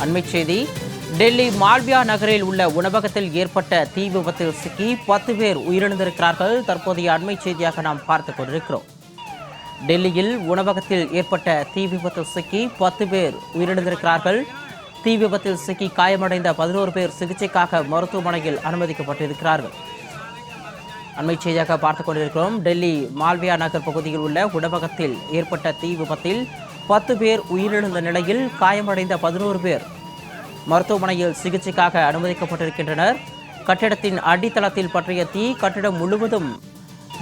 அண்மைச் செய்தி. டெல்லி மால்வியா நகரில் உள்ள உணவகத்தில் ஏற்பட்ட தீ விபத்தில் சிக்கி 10 பேர் உயிரிழந்திருக்கிறார்கள். தற்போதைய அண்மைச் செய்தியாக நாம் பார்த்துக் கொண்டிருக்கிறோம். டெல்லியில் உணவகத்தில் ஏற்பட்ட தீ விபத்தில் சிக்கி 10 பேர் உயிரிழந்திருக்கிறார்கள். தீ விபத்தில் சிக்கி காயமடைந்த 11 பேர் சிகிச்சைக்காக மருத்துவமனையில் அனுமதிக்கப்பட்டிருக்கிறார்கள். அண்மைச் செய்தியாக பார்த்துக் கொண்டிருக்கிறோம். டெல்லி மால்வியா நகர் பகுதியில் உள்ள உணவகத்தில் ஏற்பட்ட தீ விபத்தில் 10 பேர் உயிரிழந்த நிலையில் காயமடைந்த 11 பேர் மருத்துவமனையில் சிகிச்சைக்காக அனுமதிக்கப்பட்டிருக்கின்றனர். கட்டிடத்தின் அடித்தளத்தில் பற்றிய தீ கட்டிடம் முழுவதும்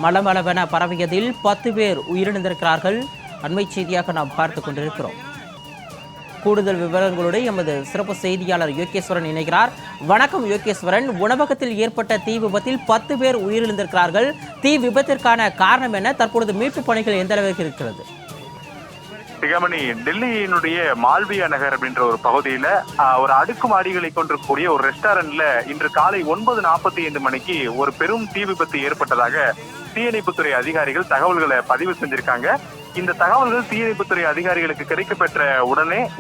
மளமளவென பரவியதில் 10 பேர் உயிரிழந்திருக்கிறார்கள். அண்மைச் செய்தியாக நாம் பார்த்துக் கொண்டிருக்கிறோம். கூடுதல் விவரங்களோடு எமது சிறப்பு செய்தியாளர் யோகேஸ்வரன் இணைகிறார். வணக்கம் யோகேஸ்வரன். உணவகத்தில் ஏற்பட்ட தீ விபத்தில் 10 பேர் உயிரிழந்திருக்கிறார்கள். தீ விபத்திற்கான காரணம் என்ன? தற்பொழுது மீட்பு பணிகள் எந்த அளவிற்கு இருக்கிறது? சிகாமணி, டெல்லியினுடைய மால்வியா நகர் அப்படின்ற ஒரு பகுதியில ஒரு அடுக்குமாடிகளை கொண்டிருக்கக்கூடிய ஒரு ரெஸ்டாரண்ட்ல இன்று காலை 9:45 மணிக்கு ஒரு பெரும் தீ விபத்து ஏற்பட்டதாக தீயணைப்புத்துறை அதிகாரிகள் தகவல்களை பதிவு செஞ்சிருக்காங்க. இந்த தகவல்கள் தீயணைப்புத்துறை அதிகாரிகளுக்கு கிடைக்கப்பெற்ற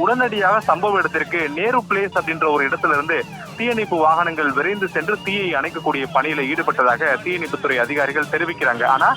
உடனடியாக சம்பவ இடத்திற்கு நேரு பிளேஸ் அப்படின்ற ஒரு இடத்துல இருந்து தீயணைப்பு வாகனங்கள் விரைந்து சென்று தீயை அணைக்கக்கூடிய பணியில ஈடுபட்டதாக தீயணைப்புத்துறை அதிகாரிகள் தெரிவிக்கிறாங்க. ஆனா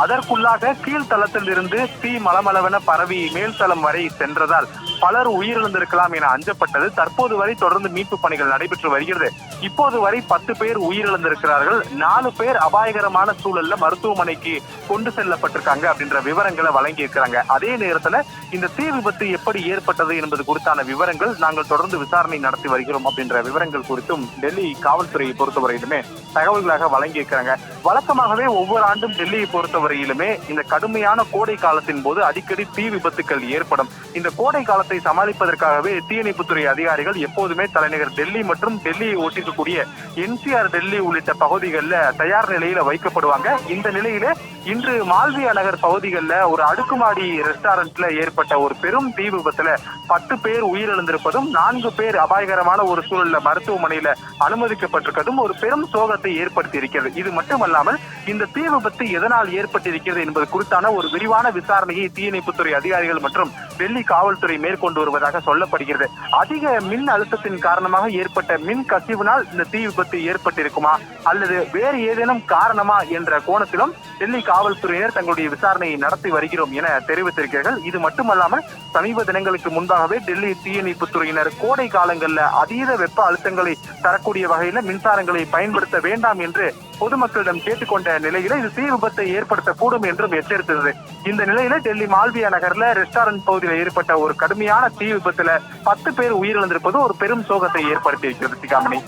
அதற்குள்ளாக கீழ்த்தளத்தில் இருந்து தீ மளமளவென பரவி மேல்தளம் வரை சென்றதால் பலர் உயிரிழந்திருக்கலாம் என அஞ்சப்பட்டது. தற்போது வரை தொடர்ந்து மீட்பு பணிகள் நடைபெற்று வருகிறது. இப்போது வரை 10 பேர் உயிரிழந்திருக்கிறார்கள். 4 பேர் அபாயகரமான சூழல்ல மருத்துவமனைக்கு கொண்டு செல்லப்பட்டிருக்காங்க அப்படின்ற விவரங்களை வழங்கி இருக்கிறாங்க. அதே நேரத்துல இந்த தீ விபத்து எப்படி ஏற்பட்டது என்பது குறித்தான விவரங்கள் நாங்கள் தொடர்ந்து விசாரணை நடத்தி வருகிறோம் அப்படின்ற விவரங்கள் குறித்தும் டெல்லி காவல்துறையை பொறுத்தவரையிலுமே தகவல்களாக வழங்கி இருக்கிறாங்க. வழக்கமாகவே ஒவ்வொரு ஆண்டும் டெல்லியை பொறுத்தவரையிலுமே இந்த கடுமையான கோடை காலத்தின் போது அடிக்கடி தீ விபத்துக்கள் ஏற்படும். இந்த கோடை காலத்தை சமாளிப்பதற்காகவே தீயணைப்புத்துறை அதிகாரிகள் எப்போதுமே தலைநகர் டெல்லி மற்றும் டெல்லியை ஒட்டிருக்கக்கூடிய என்சிஆர் டெல்லி உள்ளிட்ட பகுதிகளில் தயார் நிலையில வைக்கப்படுவாங்க. இந்த நிலையில இன்று மால்வியா நகர் பகுதிகளில் ஒரு அடுக்குமாடி ரெஸ்டாரண்ட்ல ஏற்பட்ட ஒரு பெரும் தீ விபத்துல 10 பேர் உயிரிழந்திருப்பதும் 4 பேர் அபாயகரமான ஒரு சூழல்ல மருத்துவமனையில அனுமதிக்கப்பட்டிருப்பதும் ஒரு பெரும் சோகத்தை ஏற்படுத்தி இருக்கிறது. இது மட்டுமல்லாமல் இந்த தீ விபத்து எதனால் ஏற்பட்டிருக்கிறது என்பது குறித்தான ஒரு விரிவான விசாரணையை தீயணைப்புத்துறை அதிகாரிகள் மற்றும் டெல்லி காவல்துறை மேற்கொண்டு வருவதாக சொல்லப்படுகிறது. அதிக மின் அழுத்தத்தின் காரணமாக ஏற்பட்ட மின் கசிவினால் இந்த தீ விபத்து ஏற்பட்டிருக்குமா அல்லது வேறு ஏதேனும் காரணமா என்ற கோணத்திலும் டெல்லி காவல்துறையினர் தங்களுடைய விசாரணையை நடத்தி வருகிறோம் என தெரிவித்திருக்கிறார்கள். இது மட்டுமல்லாமல் சமீப தினங்களுக்கு முன்பாகவே டெல்லி தீயணைப்புத்துறையினர் கோடை காலங்களில் அதீத வெப்ப அழுத்தங்களை தரக்கூடிய வகையில மின்சாரங்களை பயன்படுத்த வேண்டாம் என்று பொதுமக்களிடம் கேட்டுக்கொண்ட நிலையில இது தீ விபத்தை ஏற்படுத்தக்கூடும் என்றும் எச்சரித்தது. இந்த நிலையில டெல்லி மால்வியா நகர்ல ரெஸ்டாரண்ட் பகுதியில் ஏற்பட்ட ஒரு கடுமையான தீ விபத்துல 10 பேர் உயிரிழந்திருப்பது ஒரு பெரும் சோகத்தை ஏற்படுத்தி இருக்கிறது. சிகாமணி,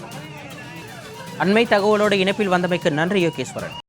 அண்மை தகவலோடு இணைப்பில் வந்தமைக்கு நன்றி யோகேஸ்வரன்.